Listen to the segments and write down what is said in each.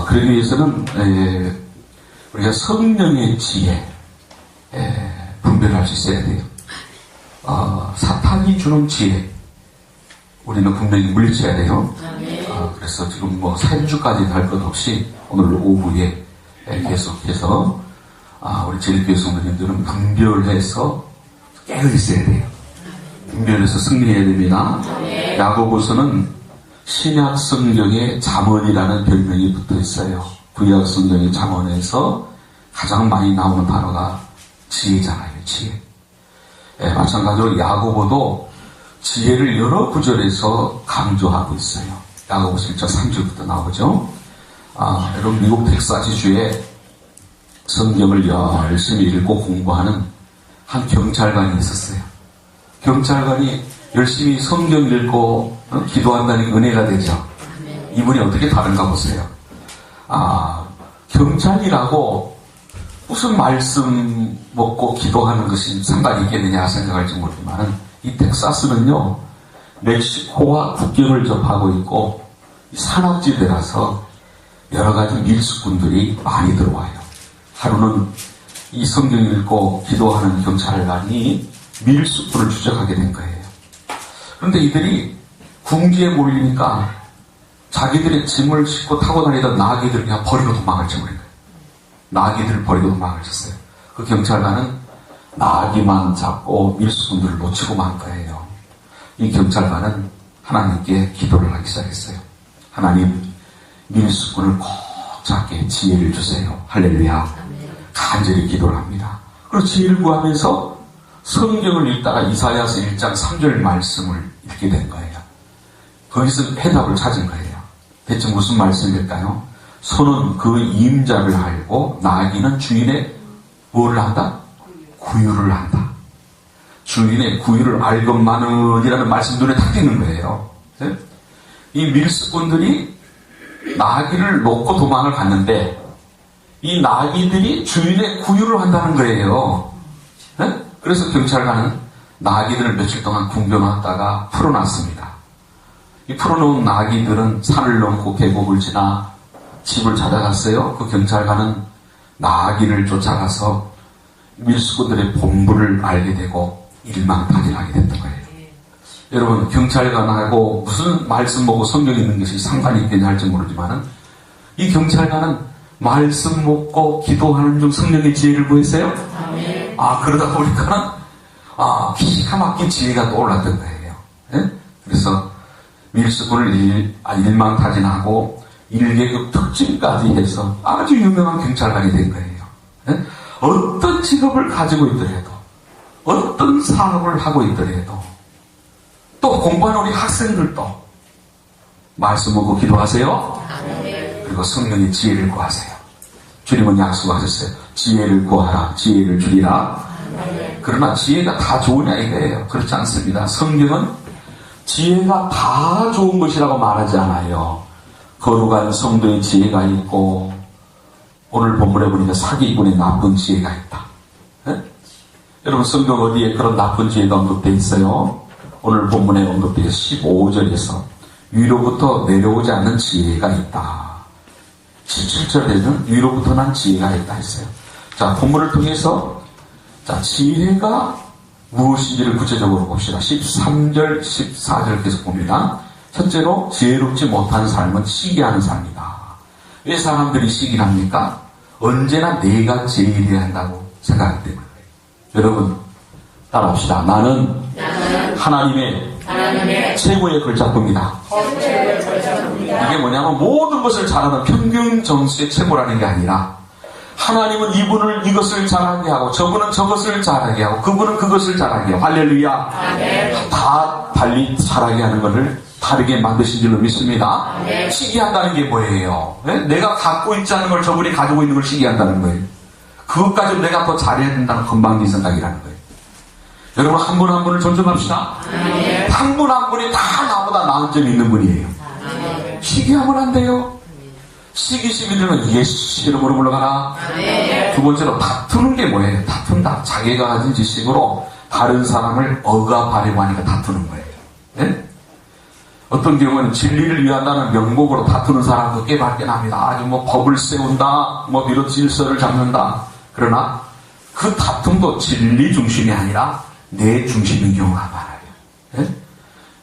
그러기 위해서는 우리가 성령의 지혜 분별할 수 있어야 돼요. 사탄이 주는 지혜 우리는 분명히 물리쳐야 돼요. 그래서 지금 뭐 3주까지 할 것 없이 오늘 오후에 계속해서 우리 제일교회 성도님들은 분별해서 깨어 있어야 돼요. 분별해서 승리해야 됩니다. 야고보서는 신약 성경의 잠언이라는 별명이 붙어 있어요. 구약 성경의 잠언에서 가장 많이 나오는 단어가 지혜잖아요. 지혜. 마찬가지로 야고보도 지혜를 여러 구절에서 강조하고 있어요. 야고보서 1장 3절부터 나오죠. 여러분 미국 텍사스주에 성경을 열심히 읽고 공부하는 한 경찰관이 있었어요. 경찰관이 열심히 성경 읽고 기도한다는 은혜가 되죠. 이분이 어떻게 다른가 보세요. 경찰이라고 무슨 말씀 먹고 기도하는 것이 상관이 있겠느냐 생각할지 모르지만 이 텍사스는요 멕시코와 국경을 접하고 있고 산악지대라서 여러 가지 밀수꾼들이 많이 들어와요. 하루는 이 성경 읽고 기도하는 경찰관이 밀수꾼을 추적하게 된 거예요. 그런데 이들이 궁지에 몰리니까 자기들의 짐을 싣고 타고 다니던 나귀들을 그냥 버리고 도망을 쳐버린 거예요. 나귀들을 버리고 도망을 쳤어요. 그 경찰관은 나귀만 잡고 밀수꾼들을 놓치고 만 거예요. 이 경찰관은 하나님께 기도를 하기 시작했어요. 하나님, 밀수꾼을 꼭 잡게 지혜를 주세요. 할렐루야. 간절히 기도를 합니다. 그리고 지혜를 구하면서 성경을 읽다가 이사야서 1장 3절 말씀을 읽게 된 거예요. 거기서 해답을 찾은 거예요. 대체 무슨 말씀일까요? 소는 그 임자를 알고 나귀는 주인의 뭐를 한다? 구유를 한다. 주인의 구유를 알건만은이라는 말씀 눈에 탁 띄는 거예요. 이 밀수꾼들이 나귀를 놓고 도망을 갔는데 이 나귀들이 주인의 구유를 한다는 거예요. 그래서 경찰관은 나귀들을 며칠 동안 궁겨놨다가 풀어놨습니다. 이 풀어놓은 나귀들은 산을 넘고 계곡을 지나 집을 찾아갔어요. 그 경찰관은 나귀를 쫓아가서 밀수꾼들의 본부를 알게 되고 일망타진하게 됐던 거예요. 여러분 경찰관하고 무슨 말씀 보고 성경 읽는 것이 상관이 있겠냐 할지 모르지만 이 경찰관은 말씀 먹고 기도하는 중 성령의 지혜를 구했어요. 그러다 보니까는 기가 막힌 지혜가 떠올랐던 거예요. 그래서 밀수꾼을 일망타진하고 1계급 특진까지 해서 아주 유명한 경찰관이 된 거예요. 어떤 직업을 가지고 있더라도 어떤 사업을 하고 있더라도 또 공부하는 우리 학생들도 말씀 먹고 기도하세요. 그리고 성령의 지혜를 구하세요. 주님은 약속하셨어요. 지혜를 구하라, 지혜를 주리라. 그러나 지혜가 다 좋으냐 이거예요. 그렇지 않습니다. 성경은 지혜가 다 좋은 것이라고 말하지 않아요. 거룩한 성도의 지혜가 있고 오늘 본문에 보니까 사기꾼의 나쁜 지혜가 있다. 여러분 성경 어디에 그런 나쁜 지혜가 언급되어 있어요? 오늘 본문에 언급되어 15절에서 위로부터 내려오지 않는 지혜가 있다. 17절에는 위로부터 난 지혜가 있다 했어요. 자, 본문을 통해서 지혜가 무엇인지를 구체적으로 봅시다. 13절, 14절 계속 봅니다. 첫째로 지혜롭지 못한 삶은 시기하는 삶이다. 왜 사람들이 시기를 합니까? 언제나 내가 제일이어야 한다고 생각하기 때문에. 여러분 따라합시다. 나는 하나님의 최고의 걸작품이다. 이게 뭐냐면 모든 것을 잘하는 평균 점수의 최고라는 게 아니라 하나님은 이분을 이것을 잘하게 하고 저분은 저것을 잘하게 하고 그분은 그것을 잘하게 하고 할렐루야. 다 달리 잘하게 하는 것을 다르게 만드신 줄로 믿습니다. 시기한다는 게 뭐예요? 내가 갖고 있지 않은 걸 저분이 가지고 있는 걸 시기한다는 거예요. 그것 가지고 내가 더 잘해야 된다는 건방진 생각이라는 거예요. 여러분 한 분 한 분을 존중합시다. 한 분 한 분이 다 나보다 나은 점이 있는 분이에요. 시기하면 안 돼요. 시기 들면 예수 이름으로 물러가라. 두 번째로 다투는 게 뭐예요? 다툰다. 자기가 가진 지식으로 다른 사람을 억압하려고 하니까 다투는 거예요. 어떤 경우는 진리를 위한다는 명목으로 다투는 사람도 꽤 발견합니다. 아주 뭐 법을 세운다, 뭐 비록 질서를 잡는다. 그러나 그 다툼도 진리 중심이 아니라 내 중심인 경우가 많아요. 예?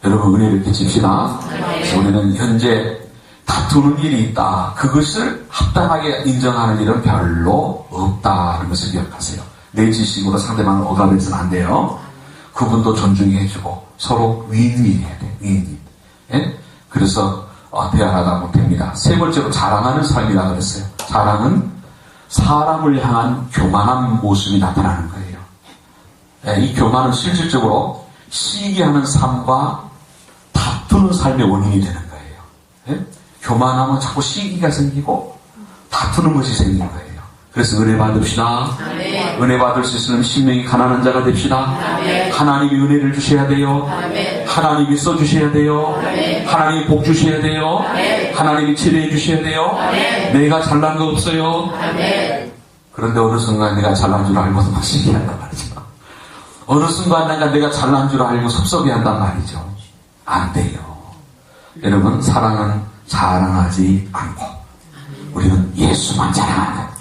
여러분 은혜를 끼칩시다. 그래서 우리는 현재 다투는 일이 있다. 그것을 합당하게 인정하는 일은 별로 없다는 것을 기억하세요. 내 지식으로 상대방을 억압해서는 안 돼요. 그분도 존중해주고 서로 윈윈해야 돼. 윈윈. 예? 그래서 대화하다 못합니다. 세 번째로 자랑하는 삶이라 그랬어요. 자랑은 사람을 향한 교만한 모습이 나타나는 거예요. 예, 이 교만은 실질적으로 시기하는 삶과 다투는 삶의 원인이 되는 거예요. 예? 교만하면 자꾸 시기가 생기고 다투는 것이 생기는 거예요. 그래서 은혜 받읍시다. 아멘. 은혜 받을 수 있으면 심령이 가난한 자가 됩시다. 아멘. 하나님이 은혜를 주셔야 돼요. 아멘. 하나님이 써주셔야 돼요. 아멘. 하나님이 복 주셔야 돼요. 아멘. 하나님이 치료해 주셔야 돼요. 아멘. 내가 잘난 거 없어요. 아멘. 그런데 어느 순간 내가 잘난 줄 알고도 막 시기한단 말이죠. 어느 순간 내가 잘난 줄 알고 섭섭해한단 말이죠. 안 돼요. 여러분 사랑은 자랑하지 않고 우리는 예수만 자랑하는 거예요.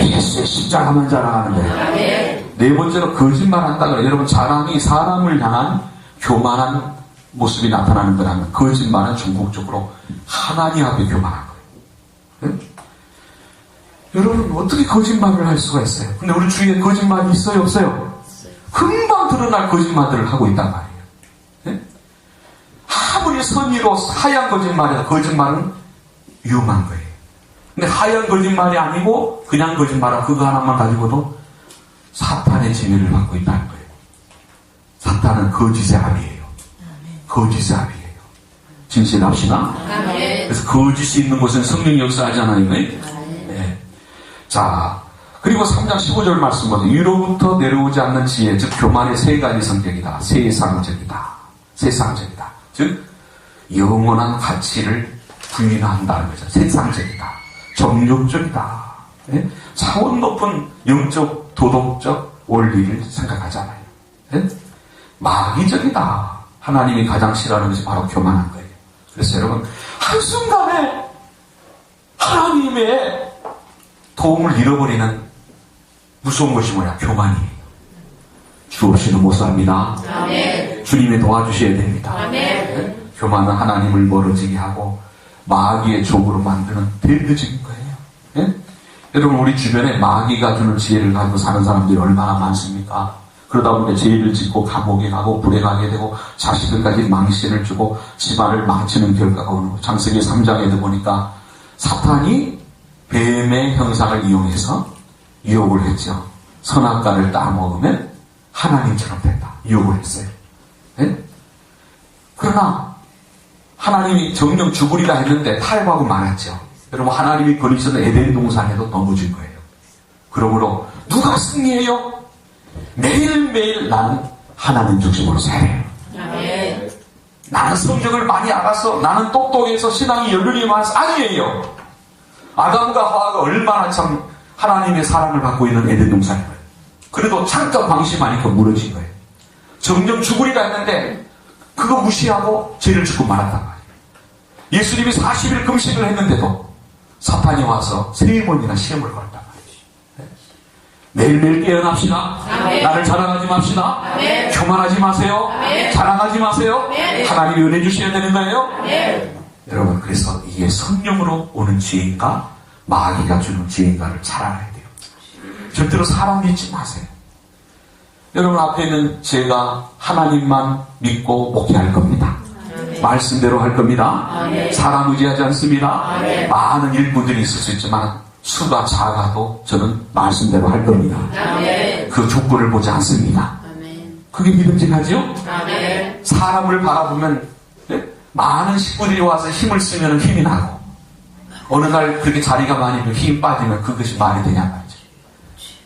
예수의 십자가만 자랑하는 거예요. 네 번째로 거짓말한다 그래요. 여러분 자랑이 사람을 향한 교만한 모습이 나타나는 거라면 거짓말은 전국적으로 하나님 앞에 교만한 거예요. 네? 여러분 어떻게 거짓말을 할 수가 있어요? 근데 우리 주위에 거짓말이 있어요 없어요? 금방 드러날 거짓말들을 하고 있단 말이에요. 네? 아무리 선의로 하얀 거짓말이라 거짓말은 위험한 거예요. 근데 하얀 거짓말이 아니고 그냥 거짓말은 그거 하나만 가지고도 사탄의 지배를 받고 있다는 거예요. 사탄은 거짓의 압이에요. 거짓의 압이에요. 진실합시다. 그래서 거짓이 있는 곳은 성령이 역사하지 않아요. 네. 자, 그리고 3장 15절 말씀 보면 위로부터 내려오지 않는 지혜, 즉 교만의 세 가지 성격이다. 세상적이다. 세상적이다. 즉 영원한 가치를 부인한다는 거죠. 세상적이다. 정욕적이다. 네? 차원 높은 영적, 도덕적 원리를 생각하잖아요. 네? 마귀적이다. 하나님이 가장 싫어하는 것이 바로 교만한 거예요. 그래서 여러분 한순간에 하나님의 도움을 잃어버리는 무서운 것이 뭐냐? 교만이에요. 주 없이는 못 삽니다. 아멘. 주님이 도와주셔야 됩니다. 아멘. 네? 교만은 하나님을 멀어지게 하고 마귀의 종으로 만드는 대표적인 거예요. 예? 여러분 우리 주변에 마귀가 주는 지혜를 가지고 사는 사람들이 얼마나 많습니까? 그러다 보니까 죄를 짓고 감옥에 가고 불에 가게 되고 자식들까지 망신을 주고 집안을 망치는 결과가 오는 거예요. 창세기 3장에도 보니까 사탄이 뱀의 형상을 이용해서 유혹을 했죠. 선악과를 따먹으면 하나님처럼 된다. 유혹을 했어요. 예? 그러나 하나님이 정령 죽으리라 했는데 타협하고 말았죠. 여러분 하나님이 버리셨던 에덴 동산에도 넘어질 거예요. 그러므로 누가 승리해요? 매일매일 나는 하나님 중심으로 살아요. 아멘. 나는 성경을 많이 알아서 나는 똑똑해서 신앙이 연륜이 많아서 아니에요. 아담과 하와가 얼마나 참 하나님의 사랑을 받고 있는 에덴 동산이에요. 그래도 잠깐 방심하니까 무너진 거예요. 정령 죽으리라 했는데 그거 무시하고 죄를 짓고 말았단 말이에요. 예수님이 40일 금식을 했는데도 사탄이 와서 3번이나 시험을 걸었단 말이죠. 매일매일 깨어납시다. 아멘. 나를 자랑하지 맙시다. 아멘. 교만하지 마세요. 아멘. 자랑하지 마세요. 아멘. 하나님이 은혜 주셔야 되는 거예요. 아멘. 여러분 그래서 이게 성령으로 오는 지혜인가 마귀가 주는 지혜인가를 잘 알아야 돼요. 절대로 사람 믿지 마세요. 여러분 앞에 있는 제가 하나님만 믿고 목회할 겁니다. 아멘. 말씀대로 할 겁니다. 아멘. 사람 의지하지 않습니다. 아멘. 많은 일꾼들이 있을 수 있지만 수가 작아도 저는 말씀대로 할 겁니다. 아멘. 그 조건을 보지 않습니다. 아멘. 그게 믿음직하죠? 아멘. 사람을 바라보면 많은 식구들이 와서 힘을 쓰면 힘이 나고 어느 날 그렇게 자리가 많이 힘 빠지면 그것이 말이 되냐 말이죠.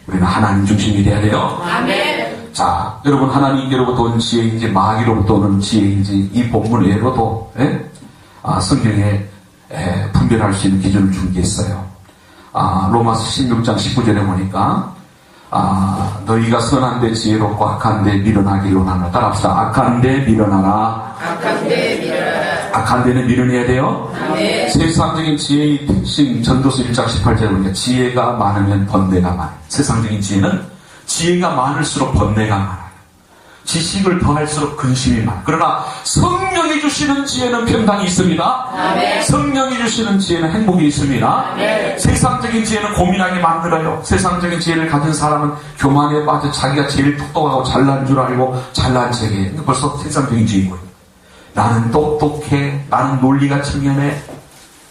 우리는 하나님 중심이 돼야 돼요. 아멘. 자, 여러분 하나님께로부터 온 지혜인지 마귀로부터 오는 지혜인지 이 본문 외로도 성경에 분별할 수 있는 기준을 준 게 있어요. 로마서 16장 19절에 보니까 너희가 선한데 지혜롭고 악한데 미련하기로 나누라. 따라합시다. 악한데 미련하라. 악한데 미련하라. 악한 데는 밀어내야 돼요. 네. 세상적인 지혜의 특징, 전도서 1장 18절에 보니까 지혜가 많으면 번뇌가 많아요. 세상적인 지혜는 지혜가 많을수록 번뇌가 많아요. 지식을 더할수록 근심이 많아요. 그러나 성령이 주시는 지혜는 평강이 있습니다. 아멘. 성령이 주시는 지혜는 행복이 있습니다. 아멘. 세상적인 지혜는 고민하게 만들어요. 세상적인 지혜를 가진 사람은 교만에 빠져 자기가 제일 똑똑하고 잘난 줄 알고 잘난 척해. 벌써 세상적인 지혜고요. 나는 똑똑해, 나는 논리가 청년해.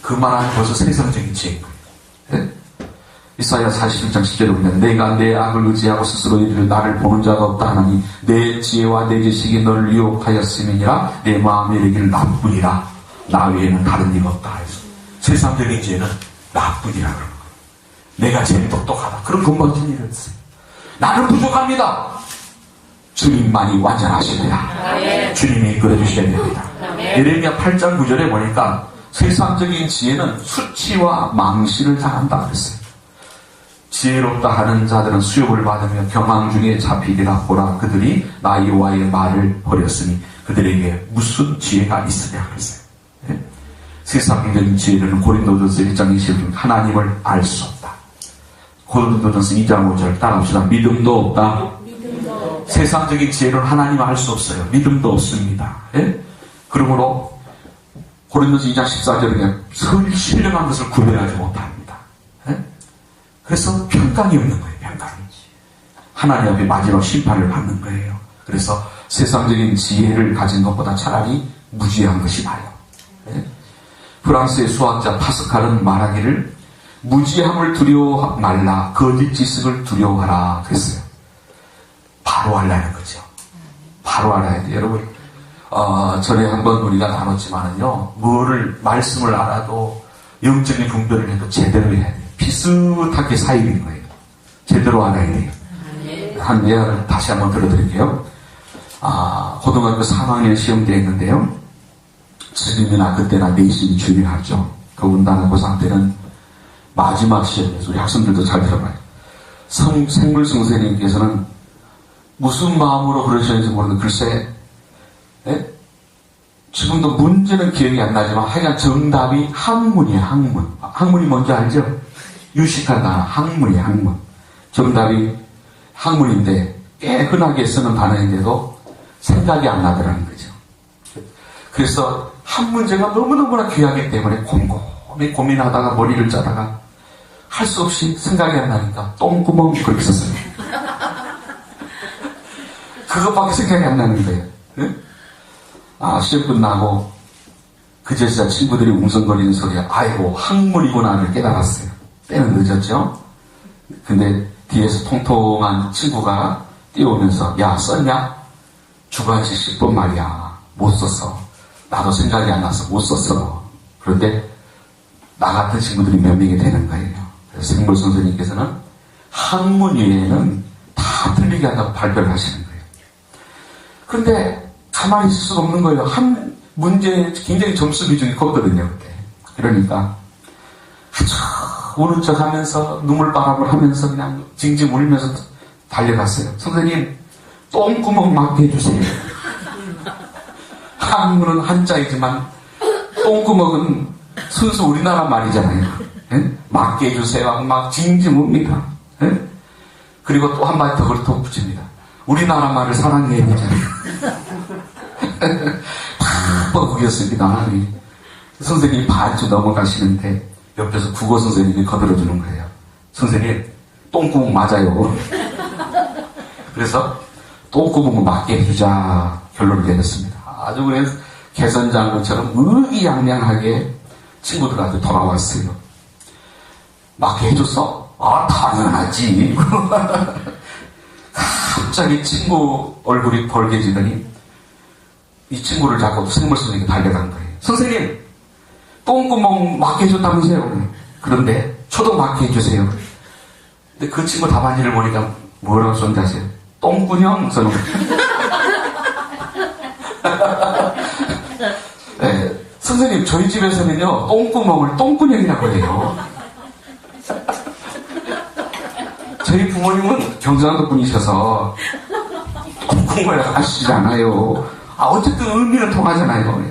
그 말은 벌써 세상적인 지혜고요. 네? 이사야 41장 10절에 보면 내가 내 악을 의지하고 스스로 이르되 나를 보는 자가 없다 하나니 내 지혜와 내 지식이 너를 유혹하였음이니라 내 마음에 이르기를 나뿐이라 나 외에는 다른 이가 없다 해서 세상적인 지혜는 나뿐이라 그러는 거예요. 내가 제일 똑똑하다. 그런 건방진 일을 했어요. 나는 부족합니다. 주님만이 완전하십니다. 주님이 이끌어 주셔야 됩니다. 예레미야 8장 9절에 보니까 세상적인 지혜는 수치와 망신을 당한다 그랬어요. 지혜롭다 하는 자들은 수욕을 받으며 경황 중에 잡히리라. 보라 그들이 나 여호와의 말을 버렸으니 그들에게 무슨 지혜가 있으랴 그랬어요. 네? 세상적인 지혜는 고린도전서 1장 20절 하나님을 알 수 없다. 고린도전서 2장 5절 따라합시다. 믿음도 없다. 세상적인 지혜는 하나님을 알 수 없어요. 믿음도 없습니다. 네? 그러므로 고린도전서 2장 14절에 신령한 것을 구별하지 못합니다. 네? 그래서 평강이 없는 거예요. 평강이. 하나님 앞에 마지막 심판을 받는 거예요. 그래서 세상적인 지혜를 가진 것보다 차라리 무지한 것이 나아요. 네? 프랑스의 수학자 파스칼은 말하기를 무지함을 두려워 말라 거짓 지식을 두려워하라 그랬어요. 바로 알라는 거죠. 바로 알아야 돼요. 여러분 전에 한번 우리가 나눴지만은요, 뭐를 말씀을 알아도 영적인 분별을 해도 제대로 해야 돼요. 비슷하게 사입인 거예요. 제대로 알아야 돼요. 한 예를 다시 한번 들어드릴게요. 고등학교 3학년 시험대에 있는데요. 지금이나 그때나 내신이 중요하죠. 더군다나 고3 때는 마지막 시험에서 우리 학생들도 잘 들어봐요. 생물 선생님께서는 무슨 마음으로 그러셨는지 모르는데 글쎄, 네? 지금도 문제는 기억이 안 나지만 하여간 정답이 학문이에요. 학문. 학문이 뭔지 알죠? 유식한 단어, 학문이에요. 학문. 정답이 학문인데 꽤 흔하게 쓰는 단어인데도 생각이 안 나더라는 거죠. 그래서 한 문제가 너무너무나 귀하기 때문에 곰곰이 고민하다가 머리를 짜다가 할 수 없이 생각이 안 나니까 똥구멍 그렇게 썼어요. 그것밖에 생각이 안 나는 거예요. 네? 시험 끝나고 그제서야 친구들이 웅성거리는 소리에 아이고 학문이구나를 깨달았어요. 때는 늦었죠. 근데 뒤에서 통통한 친구가 뛰어오면서 야 썼냐? 주관식 10번 말이야. 못 썼어. 나도 생각이 안 나서 못 썼어. 그런데 나 같은 친구들이 몇 명이 되는 거예요. 그래서 생물 선생님께서는 학문 외에는 다 틀리게 한다고 발표를 하시는 거예요. 그런데 가만히 있을 수가 없는 거예요. 한 문제에 굉장히 점수 비중이 컸거든요. 그때. 그러니까 아주 우는 척 하면서 눈물바람을 하면서 그냥 징징 울면서 달려갔어요. 선생님 똥구멍 막게 해주세요. 학문은 한자이지만 똥구멍은 순수 우리나라 말이잖아요. 예? 막게 해주세요. 막 징징 웁니다. 예? 그리고 또 한 마디 더 붙입니다. 우리나라 말을 사랑해야 되잖아요. 다 뻐국이었습니다. 선생님이 반쯤 넘어가시는데 옆에서 국어 선생님이 거들어주는 거예요. 선생님 똥구멍 맞아요. 그래서 똥구멍을 맞게 해주자 결론을 내렸습니다. 아주 그냥 개선장군처럼 의기양양하게 친구들한테 돌아왔어요. 맞게 해줬어? 당연하지. 갑자기 친구 얼굴이 벌개지더니 이 친구를 잡고 생물 선생님이 달려간 거예요. 선생님 똥구멍 맞게 해줬다면서요. 그런데 저도 맞게 해주세요. 근데 그 친구 답안지를 보니까 뭐라고 썼는지 아세요? 똥구녕 써놓은 네, 선생님 저희 집에서는요 똥구멍을 똥구녕이라고 해요. 저희 부모님은 경상도 분이셔서 똥구멍을 아시잖아요. 어쨌든 의미는 통하잖아요.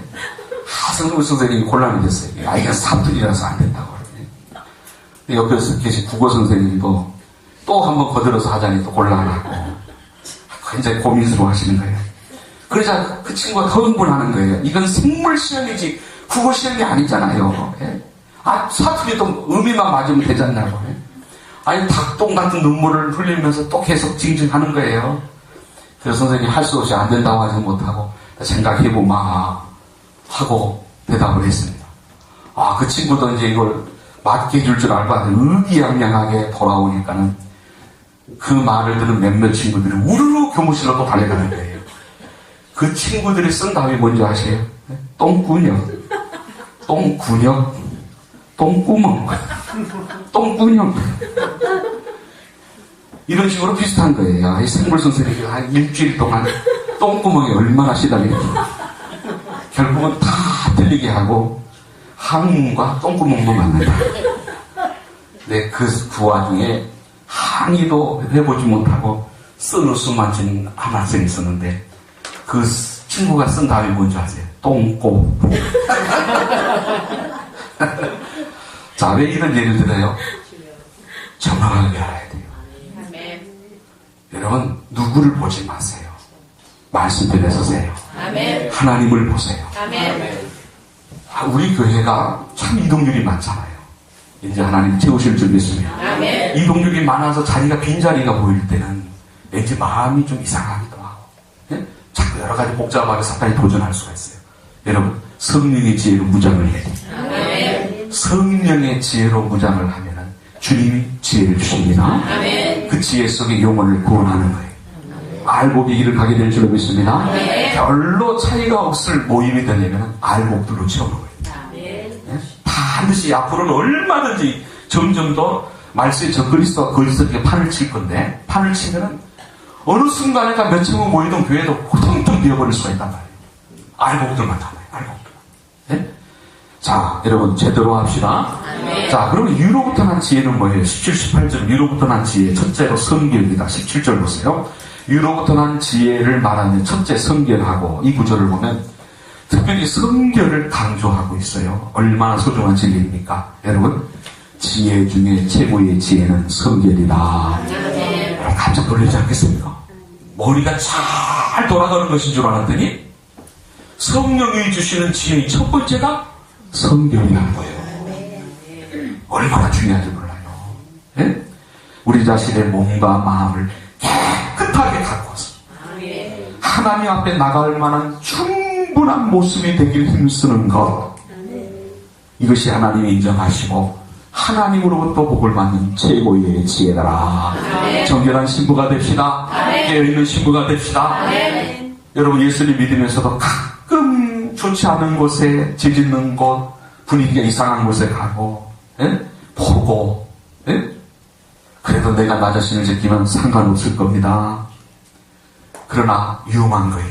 성경 선생님이 곤란이 됐어요. 야, 이건 사투리라서 안 된다고 그러네. 옆에서 계신 국어 선생님도 또 한번 거들어서 하자니 또 곤란하고 굉장히 고민스러워 하시는 거예요. 그러자 그 친구가 더 흥분하는 거예요. 이건 생물 시험이지 국어 시험이 아니잖아요. 예? 사투리도 의미만 맞으면 되잖냐고. 예? 아니 닭똥 같은 눈물을 흘리면서 또 계속 징징하는 거예요. 그래서 선생님이 할 수 없이 안 된다고 하지 못하고 생각해보마 하고 대답을 했습니다. 그 친구도 이제 이걸 맞게 해줄 줄 알고 의기양양하게 돌아오니까는 그 말을 들은 몇몇 친구들이 우르르 교무실로 또 달려가는 거예요. 그 친구들이 쓴 답이 뭔지 아세요? 똥구녕, 똥구녕, 똥구멍, 똥구녕. 이런 식으로 비슷한 거예요. 생물 선생님이 한 일주일 동안 똥구멍에 얼마나 시달리는지. 결국은 다 틀리게 하고 항문과 똥구멍도 만난다. 네, 그 와중에 항의도 해보지 못하고 쓴 웃음만 진 한 학생이 있었는데 그 친구가 쓴 답이 뭔지 아세요? 똥꼬. 자, 왜 이런 예를 들어요? 정확하게 알아야 돼요. 여러분, 누구를 보지 마세요. 말씀편에 서세요. 아멘. 하나님을 보세요. 아멘. 우리 교회가 참 이동률이 많잖아요. 이제 하나님 채우실 줄 믿습니다. 아멘. 이동률이 많아서 자리가 빈자리가 보일 때는 왠지 마음이 좀 이상하기도 하고, 예? 자꾸 여러 가지 복잡하게 사탄이 도전할 수가 있어요. 여러분, 성령의 지혜로 무장을 해야 돼요. 아멘. 성령의 지혜로 무장을 하면은 주님이 지혜를 주십니다. 아멘. 그 지혜 속에 영혼을 구원하는 거예요. 알곡의 길을 가게 될 줄로 믿습니다. 아멘. 별로 차이가 없을 모임이 되려면 알곡들로 채우는 거예요. 네? 반드시 앞으로는 얼마든지 점점 더 말씀의 적그리스도와 거짓에게 판을 칠 건데 판을 치면은 어느 순간에 몇 층은 모이던 교회도 텅텅 비어버릴 수가 있단 말이에요. 알곡들만 남아요. 알곡들. 네? 자, 여러분 제대로 합시다. 아멘. 자, 그러면 유로부터 난 지혜는 뭐예요? 17, 18절 유로부터 난 지혜 첫째로 성결입니다. 17절 보세요. 유로부터 난 지혜를 말하는 첫째 성결하고 이 구절을 보면 특별히 성결을 강조하고 있어요. 얼마나 소중한 진리입니까? 여러분, 지혜 중에 최고의 지혜는 성결이다. 여러분 깜짝 놀라지 않겠습니까? 머리가 잘 돌아가는 것인 줄 알았더니 성령이 주시는 지혜의 첫 번째가 성결이라는 거예요. 얼마나 중요한지 몰라요. 네? 우리 자신의 몸과 마음을 깨끗하게 갖고 와서 하나님 앞에 나갈 만한 충분한 모습이 되길 힘쓰는 것, 이것이 하나님이 인정하시고 하나님으로부터 복을 받는 최고의 지혜다라. 정결한 신부가 됩시다. 깨어있는 신부가 됩시다. 여러분, 예수님 믿으면서도 가끔 좋지 않은 곳에, 지짓는 곳, 분위기가 이상한 곳에 가고, 예? 보고, 예? 그래도 내가 나 자신을 지키면 상관없을 겁니다. 그러나 위험한 거예요.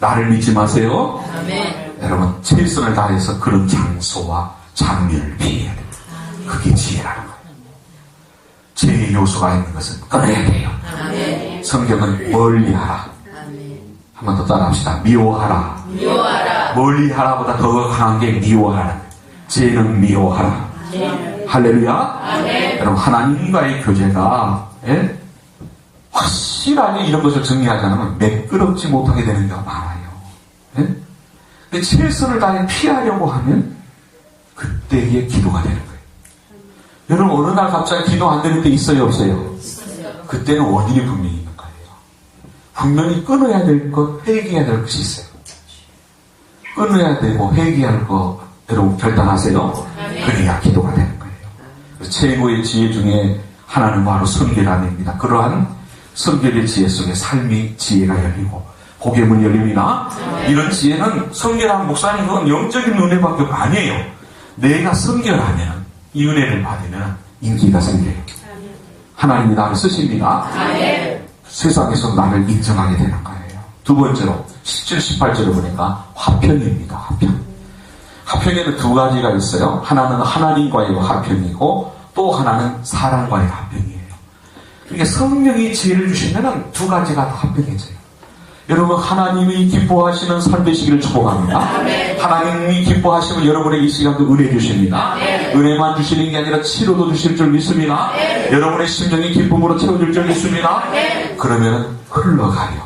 나를 믿지 마세요. 아멘. 여러분, 최선을 다해서 그런 장소와 장면을 피해야 됩니다. 그게 지혜라는 거예요. 지혜의 요소가 있는 것은 꺼내야 돼요. 아멘. 성경은 멀리하라. 한 번 더 따라합시다. 미워하라. 미워하라. 멀리하라보다 더 강한 게 미워하라. 지혜는 미워하라. 할렐루야. 아멘. 여러분, 하나님과의 교제가, 예? 확실하게 이런 것을 정리하지 않으면 매끄럽지 못하게 되는 경우가 많아요. 예? 근데 최선을 다해 피하려고 하면 그때의 기도가 되는 거예요. 여러분, 어느 날 갑자기 기도 안 되는 때 있어요, 없어요? 그때는 원인이 분명히 있는 거예요. 분명히 끊어야 될 것, 회개해야 될 것이 있어요. 끊어야 되고 회개할 것, 여러분 결단하세요. 그래야 기도가 되는 거예요. 최고의 지혜 중에 하나는 바로 성결함입니다. 그러한 성결의 지혜 속에 삶의 지혜가 열리고 복의 문이 열립니다. 이런 지혜는 성결한 목사님, 그건 영적인 은혜밖에 아니에요. 내가 성결하면, 이 은혜를 받으면 인기가 생겨요. 하나님이 나를 쓰십니다. 세상에서 나를 인정하게 되는 거예요. 두 번째로 17, 18절을 보니까 화평입니다. 화평. 화평에는 두 가지가 있어요. 하나는 하나님과의 화평이고 또 하나는 사람과의 화평이에요. 그러니까 성령이 지혜를 주시면 두 가지가 다 화평해져요. 여러분, 하나님이 기뻐하시는 삶 되시기를 축복합니다. 하나님이 기뻐하시면 여러분에게 이 시간도 은혜 주십니다. 은혜만 주시는 게 아니라 치료도 주실 줄 믿습니다. 여러분의 심정이 기쁨으로 채워질 줄 믿습니다. 그러면 흘러가요.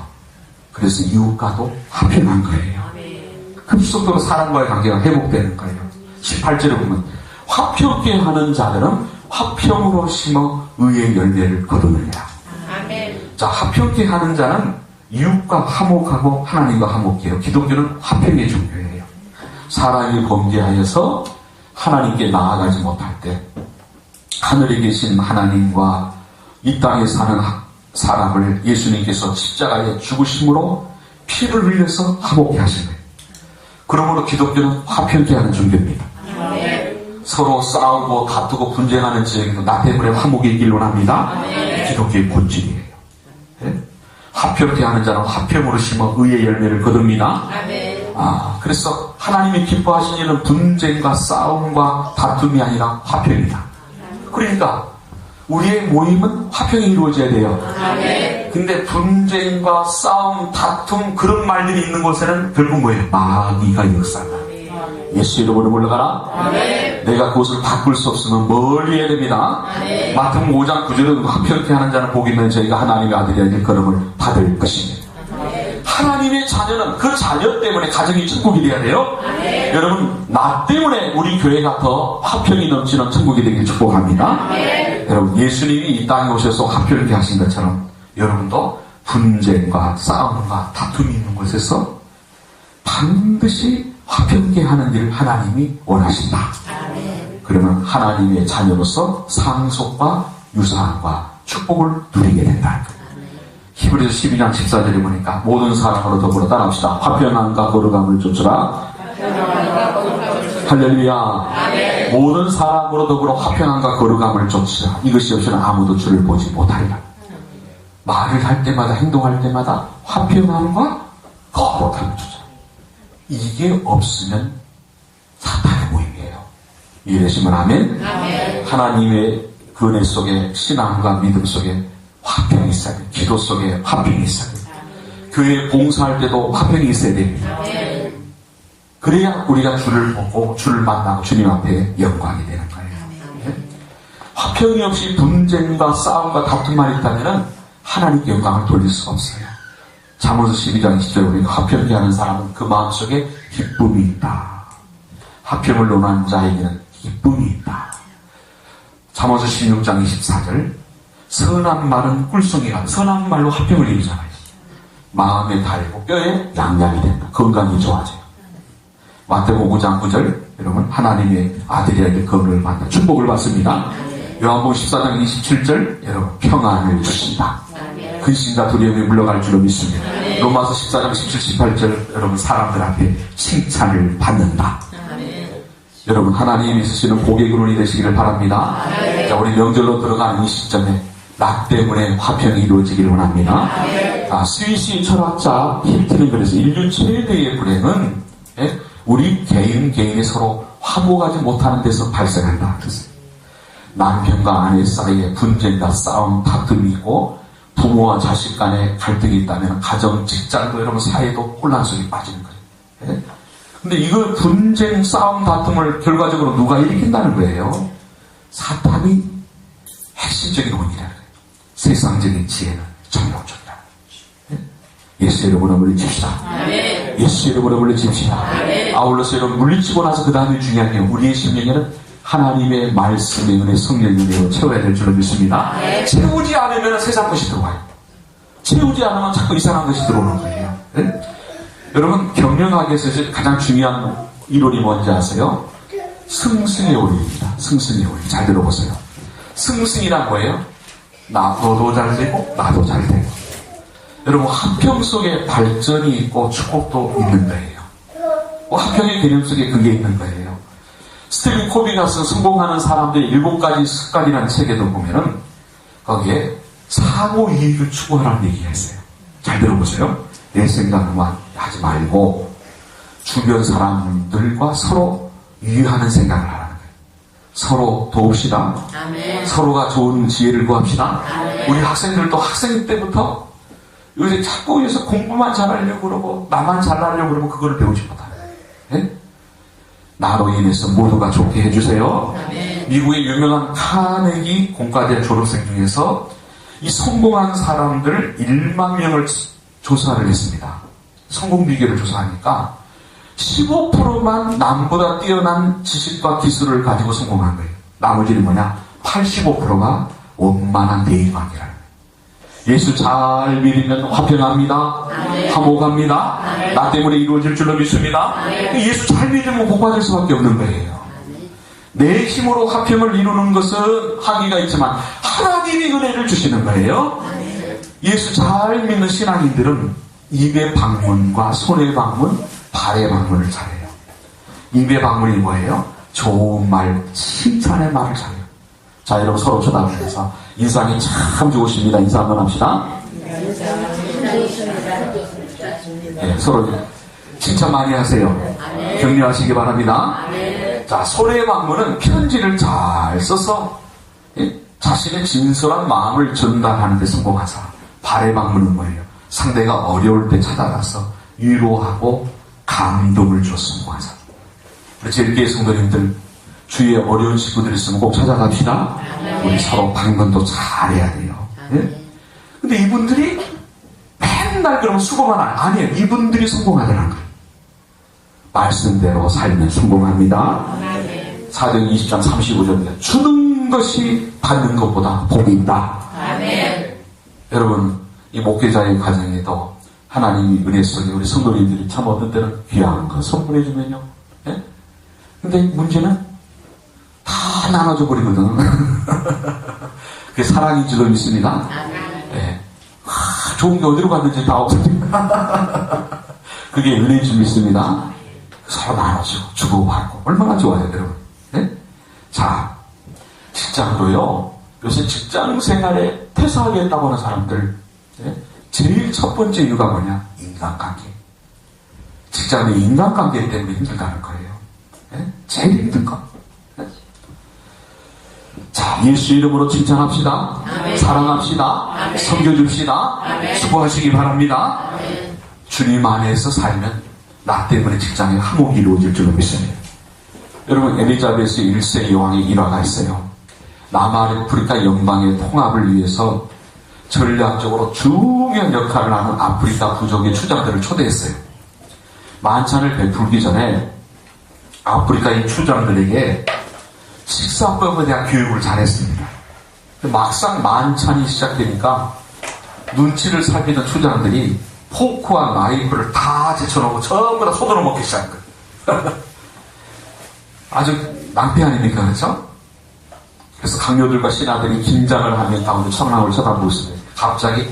그래서 이웃과도 화평한 거예요. 급속도로 사람과의 관계가 회복되는 거예요. 18절에 보면 화평케 하는 자들은 화평으로 심어 의의 열매를 거두느니라. 자, 화평케 하는 자는 이웃과 화목하고 하나님과 화목해요. 기독교는 화평이 중요해요. 사람이 범죄하여서 하나님께 나아가지 못할 때 하늘에 계신 하나님과 이 땅에 사는 사람을 예수님께서 십자가에 죽으심으로 피를 흘려서 화목케 하신 거예요. 그러므로 기독교는 화평케 하는 종교입니다. 서로 싸우고 다투고 분쟁하는 지역에도 나 때문에 화목의 길로 합니다. 기독교의 본질이에요. 네? 화평케 하는 자는 화평으로 심어 의의 열매를 거둡니다. 그래서 하나님이 기뻐하신 일은 분쟁과 싸움과 다툼이 아니라 화평이다. 그러니까 우리의 모임은 화평이 이루어져야 돼요. 근데 분쟁과 싸움, 다툼 그런 말들이 있는 곳에는 결국 뭐예요? 마귀가 역사한다. 예수 이름으로 물러가라. 내가 그것을 바꿀 수 없으면 멀리 해야 됩니다. 마태복음 5장 9절에 화평케 하는 자는 복이 있는 저희가 하나님의 아들이라 일컬음을 받을 것입니다. 하나님의 자녀는 그 자녀 때문에 가정이 천국이 되어야 돼요. 여러분, 나 때문에 우리 교회가 더 화평이 넘치는 천국이 되길 축복합니다. 여러분, 예수님이 이 땅에 오셔서 화평케 하신 것처럼 여러분도 분쟁과 싸움과 다툼이 있는 곳에서 반드시 화평케 하는 일을 하나님이 원하신다. 그러면 하나님의 자녀로서 상속과 유산과 축복을 누리게 된다. 히브리서 12장 14절에 보니까 모든 사람으로 더불어 따라합시다. 화평함과 거룩함을 쫓으라. 할렐루야. 모든 사람으로 더불어 화평함과 거룩함을 쫓으라. 이것이 없이는 아무도 주를 보지 못하리라. 말을 할 때마다 행동할 때마다 화평함과 거룩함을 쫓으라. 이게 없으면 사탄의 모임이에요. 이해되시면 아멘? 하나님의 그 은혜 속에 신앙과 믿음 속에 화평이 있어야 돼요. 기도 속에 화평이 있어야 돼요. 교회 봉사할 때도 화평이 있어야 됩니다. 그래야 우리가 주를 보고 주를 만나고 주님 앞에 영광이 되는 거예요. 화평이 없이 분쟁과 싸움과 다툼만 있다면 하나님께 영광을 돌릴 수가 없어요. 잠언서 12장 20절에 보니까 화평케 하는 사람은 그 마음속에 기쁨이 있다. 화평을 논하는 자에게는 기쁨이 있다. 잠언서 16장 24절 선한 말은 꿀송이가 선한 말로 화평을 이루잖아요. 마음에 달고 뼈에 양양이 된다. 건강이 좋아져요. 마태복음 5장 9절 여러분 하나님의 아들에게 건강을 받는 축복을 받습니다. 요한복음 14장 27절 여러분 평안을 주신다. 근심과 두려움이 물러갈 줄로 믿습니다. 로마서 14장 17, 18절 여러분 사람들한테 칭찬을 받는다. 여러분 하나님이 있으시는 복의 근원이 되시기를 바랍니다. 자, 우리 명절로 들어가는 이 시점에 나 때문에 화평이 이루어지기를 원합니다. 스위스 철학자 힐튼은 그래서 인류 최대의 불행은 우리 개인이 서로 화목하지 못하는 데서 발생한다. 남편과 아내 사이에 분쟁과 싸움, 다툼이 있고 부모와 자식 간에 갈등이 있다면 가정, 직장도 여러분 사회도 혼란 속에 빠지는 거예요. 근데 이거 분쟁, 싸움, 다툼을 결과적으로 누가 일으킨다는 거예요? 사탄이 핵심적인 원인이라는 거예요. 세상적인 지혜는 정욕적이다. 예수 이름으로 물리칩시다. 예수 이름으로 물리칩시다. 아울러서 여러분 물리치고 나서 그 다음에 중요한 게 우리의 심령에는 하나님의 말씀의 은혜, 성령의 은혜로 채워야 될 줄로 믿습니다. 채우지 않으면 세상 것이 들어와요. 채우지 않으면 자꾸 이상한 것이 들어오는 거예요. 여러분 경영학에서 가장 중요한 이론이 뭔지 아세요? 승승의 원리입니다. 승승의 원리. 잘 들어보세요. 승승이란 뭐예요? 너도 잘 되고 나도 잘 되고. 여러분 화평 속에 발전이 있고 축복도 있는 거예요. 화평의 개념 속에 그게 있는 거예요. 스티븐 코비가 쓴 성공하는 사람들의 7가지 습관이라는 책에도 보면은 거기에 사고 이익을 추구하라는 얘기가 있어요. 잘 들어보세요. 내 생각만 하지 말고 주변 사람들과 서로 유의하는 생각을 하라는 거예요. 서로 도웁시다. 아멘. 서로가 좋은 지혜를 구합시다. 아멘. 우리 학생들도 학생 때부터 요새 자꾸 여기서 공부만 잘하려고 그러고 나만 잘하려고 그러면 그걸 배우지 못하는 거예요. 예? 나로 인해서 모두가 좋게 해주세요. 미국의 유명한 카네기 공과대 졸업생 중에서 이 성공한 사람들 1만 명을 조사를 했습니다. 성공 비결을 조사하니까 15%만 남보다 뛰어난 지식과 기술을 가지고 성공한 거예요. 나머지는 뭐냐? 85%가 원만한 대인관계라는 거예요. 예수 잘 믿으면 화평합니다. 화목합니다. 나 때문에 이루어질 줄로 믿습니다. 예수 잘 믿으면 복받을 수밖에 없는 거예요. 내 힘으로 화평을 이루는 것은 한계가 있지만 하나님이 은혜를 주시는 거예요. 예수 잘 믿는 신앙인들은 입의 방문과 손의 방문, 발의 방문을 잘해요. 입의 방문이 뭐예요? 좋은 말, 칭찬의 말을 잘해요. 자, 여러분 서로 쳐다보면서 인상이 참 좋으십니다. 인사 한번 합시다. 네, 서로 칭찬 많이 하세요. 격려하시기 바랍니다. 자, 손의 방문은 편지를 잘 써서 자신의 진솔한 마음을 전달하는 데 성공한 사람. 발의 방문은 뭐예요? 상대가 어려울 때 찾아가서 위로하고 감동을 줘 성공한 사람. 우리 제일교회 성도님들 주위에 어려운 친구들 있으면 꼭 찾아갑시다. 우리 서로 방문도 잘해야 돼요. 예? 근데 이분들이 맨날 그러면 수고만 아니에요. 이분들이 성공하더라는 거예요. 말씀대로 살면 성공합니다. 사도행 20장 35절입니다. 주는 것이 받는 것보다 복이 있다. 여러분, 이 목회자의 과정에도 하나님이 은혜 속에 우리 성도님들이 참 어떤 때는 귀한 거 선물해주면요. 예? 근데 문제는 다 나눠줘 버리거든. 그게 사랑인 줄로 믿습니다. 예. 좋은 게 어디로 갔는지 다 없어집니다. 그게 은혜인 줄 믿습니다. 서로 나눠주고 주고받고 얼마나 좋아요, 여러분. 예? 자, 직장도요. 요새 직장 생활에 퇴사하겠다고 하는 사람들, 예? 제일 첫 번째 이유가 뭐냐? 인간관계. 직장의 인간관계 때문에 힘들다는 거예요. 예? 제일 힘든 거. 예? 자, 예수 이름으로 칭찬합시다. 사랑합시다. 섬겨줍시다. 수고하시기 바랍니다. 주님 안에서 살면 나 때문에 직장에 화목이 이루어질 줄로 믿습니다. 여러분, 엘리자베스 1세 여왕의 일화가 있어요. 남아프리카 영방의 통합을 위해서 전략적으로 중요한 역할을 하는 아프리카 부족의 추장들을 초대했어요. 만찬을 베풀기 전에 아프리카의 추장들에게 식사법에 대한 교육을 잘했습니다. 막상 만찬이 시작되니까 눈치를 살피던 추장들이 포크와 나이프를 다 제쳐놓고 전부 다 손으로 먹기 시작한 거예요. 아주 낭패 아닙니까? 그렇죠? 그래서 강요들과 신하들이 긴장을 하며 가운데 천황을 쳐다보고 있습니다. 갑자기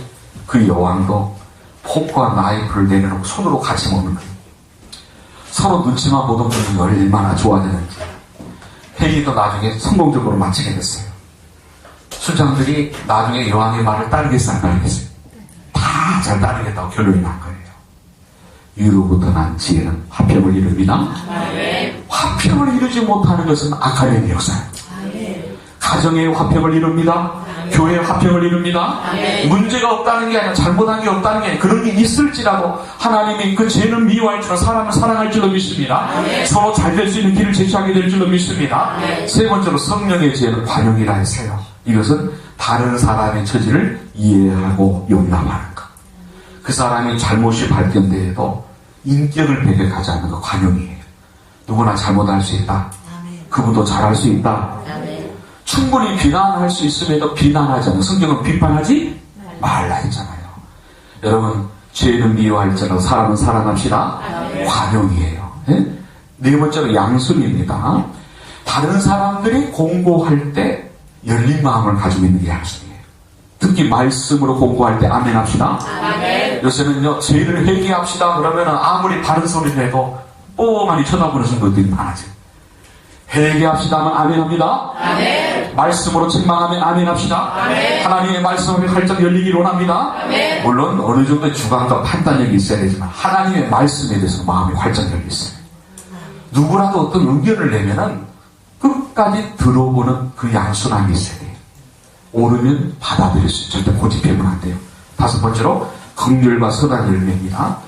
그 여왕도 포크와 나이프를 내려놓고 손으로 같이 먹는 거예요. 서로 눈치만 보던 분이 얼마나 좋아지는지. 회의도 나중에 성공적으로 마치게 됐어요. 수장들이 나중에 여왕의 말을 따르겠어 안 따르겠어요? 다 잘 따르겠다고 결론이 난 거예요. 위로부터 난 지혜는 화평을 이룹니다. 화평을 이루지 못하는 것은 악한 영의 역사예요. 가정의 화평을 이룹니다. 교회의 화평을 이룹니다. 문제가 없다는 게 아니라 잘못한 게 없다는 게 아니라 그런 게 있을지라도 하나님이 그 죄는 미워할 줄로 사람을 사랑할 줄로 믿습니다. 서로 잘 될 수 있는 길을 제시하게 될 줄로 믿습니다. 세 번째로 성령의 죄는 관용이라 했어요. 이것은 다른 사람의 처지를 이해하고 용납하는 것. 그 사람의 잘못이 발견되어도 인격을 배격하지 않는 것 관용이에요. 누구나 잘못할 수 있다. 그분도 잘할 수 있다. 충분히 비난할 수 있음에도 비난하지 않는 성경은 비판하지 말라 했잖아요. 여러분, 죄는 미워할지라도 사람은 사랑합시다. 관용이에요. 네? 네 번째로 양순입니다. 다른 사람들이 공고할 때 열린 마음을 가지고 있는 게 양순이에요. 특히 말씀으로 공고할 때 아멘 합시다. 요새는요, 죄를 회개합시다 그러면 아무리 바른 소리를 해도 뽀만히 쳐다보는 성도들이 많아져요. 회개합시다면 아멘합니다. 말씀으로 책망하면 아멘합시다. 하나님의 말씀을 활짝 열리기 원합니다. 물론 어느 정도의 주관과 판단력이 있어야 되지만 하나님의 말씀에 대해서 마음이 활짝 열려 있어요. 누구라도 어떤 의견을 내면은 끝까지 들어보는 그 양순함이 있어야 돼요. 옳으면 받아들일 수 있어요. 절대 고집하면 안 돼요. 다섯 번째로 긍휼과 선한 열매입니다.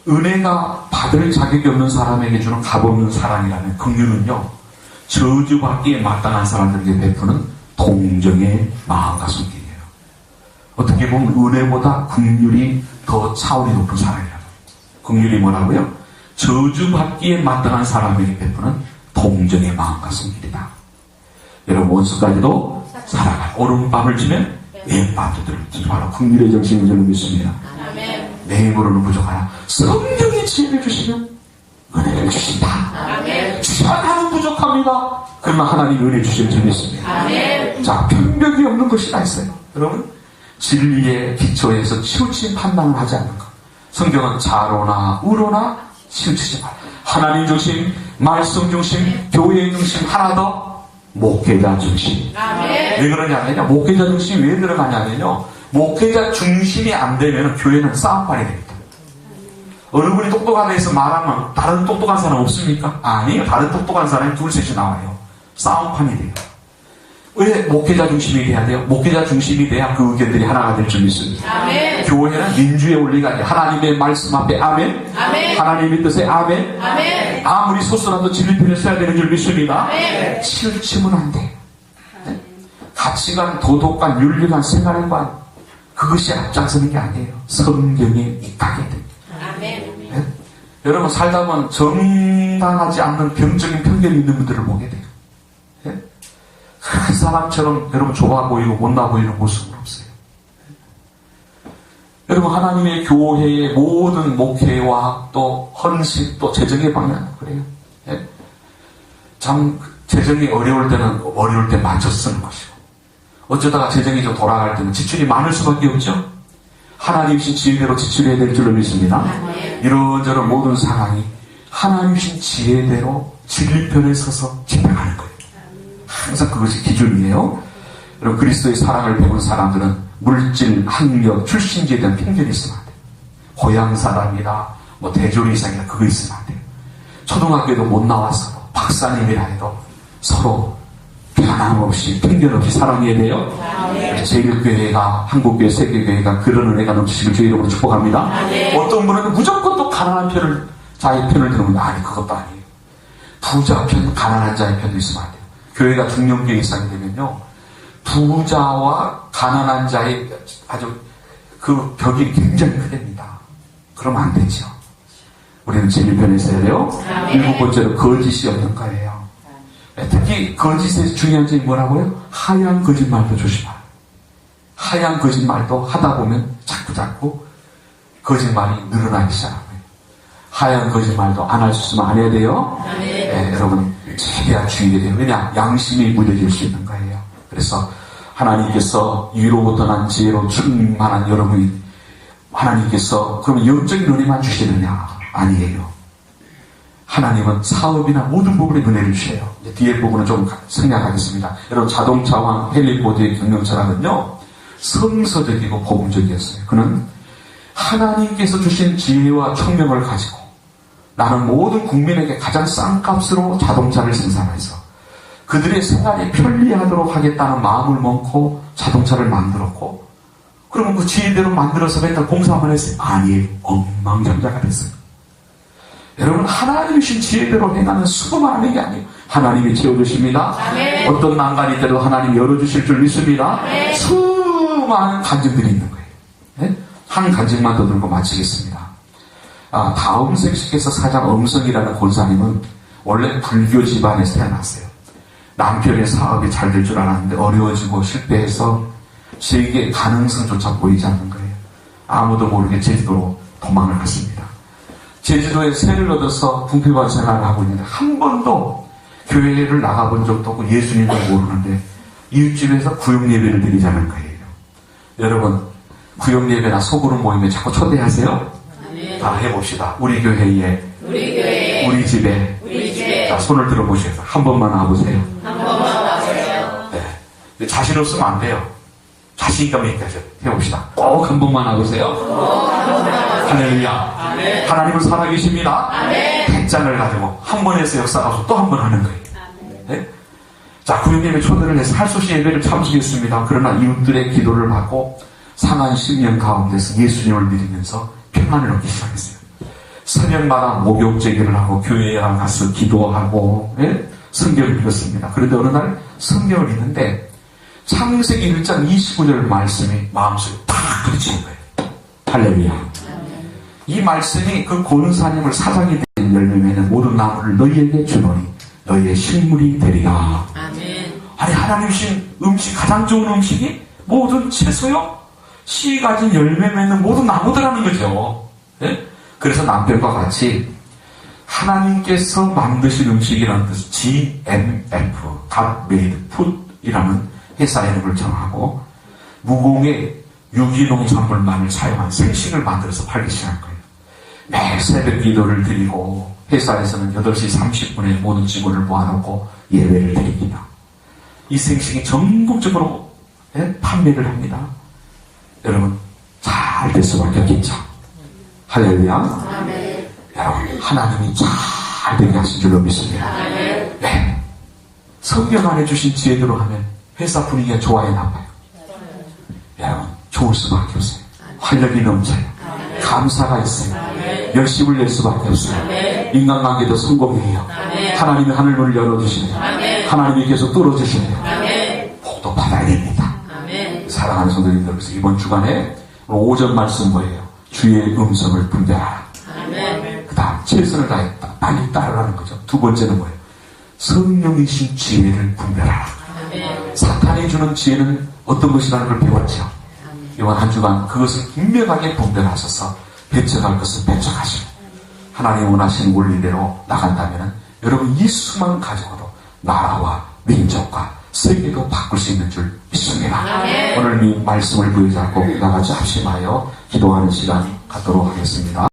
은혜가 받을 자격이 없는 사람에게 주는 값없는 사랑이라면 긍휼은요, 저주받기에 마땅한 사람들에게 베푸는 동정의 마음과 손길이에요. 어떻게 보면 은혜보다 긍휼이 더 차원이 높은 사랑이라고. 긍휼이 뭐라고요? 저주받기에 마땅한 사람에게 베푸는 동정의 마음과 손길이다. 여러분, 원수까지도 사랑할 오른밤을 지면 왼밤도 들을지 바로 긍휼의 정신인 줄로 믿습니다. 내 힘으로는 부족하나 성령의 지혜를 주시면 은혜를 주신다. 주시면 나는 부족합니다. 그러나 하나님 은혜 주시는 줄 믿습니다. 자, 편벽이 없는 것이 다 있어요. 여러분, 진리의 기초에서 치우친 판단을 하지 않는 것. 성경은 자로나 우로나 치우치지 마라. 하나님 중심, 말씀 중심, 교회 중심, 하나 더 목회자 중심. 왜 그러냐면요, 목회자 중심이 왜 들어가냐면요, 목회자 중심이 안 되면 교회는 싸움판이 됩니다. 어느 분이 똑똑한 데서 말하면 다른 똑똑한 사람 없습니까? 아니요. 다른 똑똑한 사람이 둘 셋이 나와요. 싸움판이 돼요. 왜 목회자 중심이 돼야 돼요? 목회자 중심이 돼야 그 의견들이 하나가 될 줄 믿습니다. 교회는 민주의 원리가 아니에요. 하나님의 말씀 앞에 아멘. 하나님의 뜻에 아멘. 아무리 소수라도 진리편을 써야 되는 줄 믿습니다. 치우치면 안 돼. 가치관, 도덕관, 윤리관, 생활관, 그것이 앞장서는 게 아니에요. 성경에 입각해야 됩니다. 네? 여러분, 살다 보면 정당하지 않는 병적인 편견이 있는 분들을 보게 돼요. 네? 그 사람처럼 여러분 좋아 보이고 못나 보이는 모습은 없어요. 여러분, 하나님의 교회의 모든 목회와 또 헌신 또 재정의 방향은 그래요. 네? 참 재정이 어려울 때는 어려울 때 맞춰 쓰는 것이고, 어쩌다가 재정이 좀 돌아갈 때는 지출이 많을 수밖에 없죠. 하나님이신 지혜대로 지출해야 될 줄로 믿습니다. 이런저런 모든 상황이 하나님이신 지혜대로 진리편에 서서 집행하는 거예요. 항상 그것이 기준이에요. 여러분, 그리스도의 사랑을 배운 사람들은 물질, 학력, 출신지에 대한 편견이 있으면 안 돼요. 고향 사람이다, 뭐 대졸 이상이다, 그거 있으면 안 돼요. 초등학교에도 못 나와서 박사님이라 해도 서로 변함없이 편견 없이 사랑해야 돼요. 제1교회가, 한국교회, 세계교회가 그런 은혜가 넘치시길 주의 이름으로 축복합니다. 어떤 분은 무조건 또 가난한 편을, 자의 편을 들으면 아니, 그것도 아니에요. 부자 편, 가난한 자의 편도 있으면 안 돼요. 교회가 중년교회 이상이 되면요, 부자와 가난한 자의 아주 그 벽이 굉장히 크답니다. 그러면 안 되죠. 우리는 진리편에 있어야 돼요. 일곱 번째로 거짓이 없는 거예요. 특히 거짓의 중요한 점이 뭐라고요? 하얀 거짓말도 조심하라. 하얀 거짓말도 하다 보면 자꾸 거짓말이 늘어나기 시작합니다. 하얀 거짓말도 안 할 수 있으면 안 해야 돼요. 네, 여러분, 최대한 주의해야 돼요. 왜냐? 양심이 무뎌질 수 있는 거예요. 그래서 하나님께서 위로부터 난 지혜로 충만한 여러분이, 하나님께서 그러면 영적인 은혜만 주시느냐? 아니에요. 하나님은 사업이나 모든 부분에 은혜를 주셔요. 이제 뒤에 부분은 좀 생략하겠습니다. 여러분, 자동차왕 헨리 포드의 경영철학은요, 성서적이고 복음적이었어요. 그는 하나님께서 주신 지혜와 총명을 가지고 나는 모든 국민에게 가장 싼 값으로 자동차를 생산해서 그들의 생활이 편리하도록 하겠다는 마음을 먹고 자동차를 만들었고, 그러면 그 지혜대로 만들어서 맨날 공사만 했어요? 아니에요. 엉망장자가 됐어요. 여러분, 하나님이신 지혜대로 행하는 수많은 게 아니에요. 하나님이 채워주십니다. 어떤 난간이 있더라도 하나님이 열어주실 줄 믿습니다. 수많은 간증들이 있는 거예요. 네? 한 간증만 더 들고 마치겠습니다. 다음 생식에서 사장 엄성이라는 권사님은 원래 불교 집안에서 태어났어요. 남편의 사업이 잘 될 줄 알았는데 어려워지고 실패해서 세계의 가능성조차 보이지 않는 거예요. 아무도 모르게 제주도로 도망을 갔습니다. 제주도에 세를 얻어서 궁핍한 생활을 하고 있는데 한 번도 교회를 나가본 적도 없고 예수님도 모르는데 이웃집에서 구역예배를 드리자는 거예요. 여러분, 구역예배나 소그룹 모임에 자꾸 초대하세요. 다 해봅시다. 우리 교회에, 우리 집에. 자, 손을 들어보셔서 한 번만 와보세요. 네. 자신 없으면 안 돼요. 자신감 있게 해봅시다. 꼭 한 번만 와보세요. 할렐루야. 하나님은 살아계십니다. 백장을 가지고 한 번 해서 역사하고 또 한 번 하는 거예요. 네? 자, 구역예배 초대를 해서 할소시 예배를 참석했습니다. 그러나 이웃들의 기도를 받고 상한 심령 가운데서 예수님을 믿으면서 평안을 얻기 시작했어요. 새벽마다 목욕 제기를 하고 교회에 가서 기도하고 성경을 읽었습니다. 그런데 어느 날 성경을 읽는데 창세기 1장 29절 말씀이 마음속에 딱 부딪히는 거예요. 할렐루야. 이 말씀이 그 고는사님을 사장이 된 열매는 모든 나무를 너희에게 주노니 너희의 식물이 되리라. 아멘. 아니 하나님 주신 음식, 가장 좋은 음식이 모든 채소요, 씨 가진 열매 맺는 모든 나무들하는 거죠. 네? 그래서 남편과 같이 하나님께서 만드신 음식이라는 뜻을 GMF, God Made Food이라는 회사 이름을 정하고 무공의 유기농산물만을 사용한 생식을 만들어서 팔기 시작한 거예요. 매일 새벽 기도를 드리고 회사에서는 8시 30분에 모든 직원을 모아놓고 예배를 드립니다. 이 생식이 전국적으로 판매를 합니다. 여러분 잘 될 수밖에 없겠죠. 할렐루야. 아멘. 여러분 하나님이 잘 되게 하신 줄로 믿습니다. 아멘. 네. 성경 안에 주신 지혜대로 하면 회사 분위기가 좋아요, 나빠요? 여러분 좋을 수밖에 없어요. 활력이 넘쳐요. 감사가 있어요. 열심을 낼 수밖에 없어요. 인간관계도 성공이에요. 하나님이 하늘문을 열어주시네요. 하나님이 계속 뚫어주시네요. 복도 받아야 됩니다. 사랑하는 성도님들, 그래서 이번 주간에 오전 말씀 뭐예요? 주의 음성을 분별하라. 그 다음 최선을 다해 빨리 따르라는 거죠. 두 번째는 뭐예요? 성령이신 지혜를 분별하라. 사탄이 주는 지혜는 어떤 것이라는 걸 배웠죠. 이번 한 주간 그것을 분명하게 분별하셔서 배척할 것을 배척하시고 하나님 원하시는 원리대로 나간다면 여러분 이 수만 가지고도 나라와 민족과 세계도 바꿀 수 있는 줄 믿습니다. 오늘 이 말씀을 부여잡고 나같이 합심하여 기도하는 시간 갖도록 하겠습니다.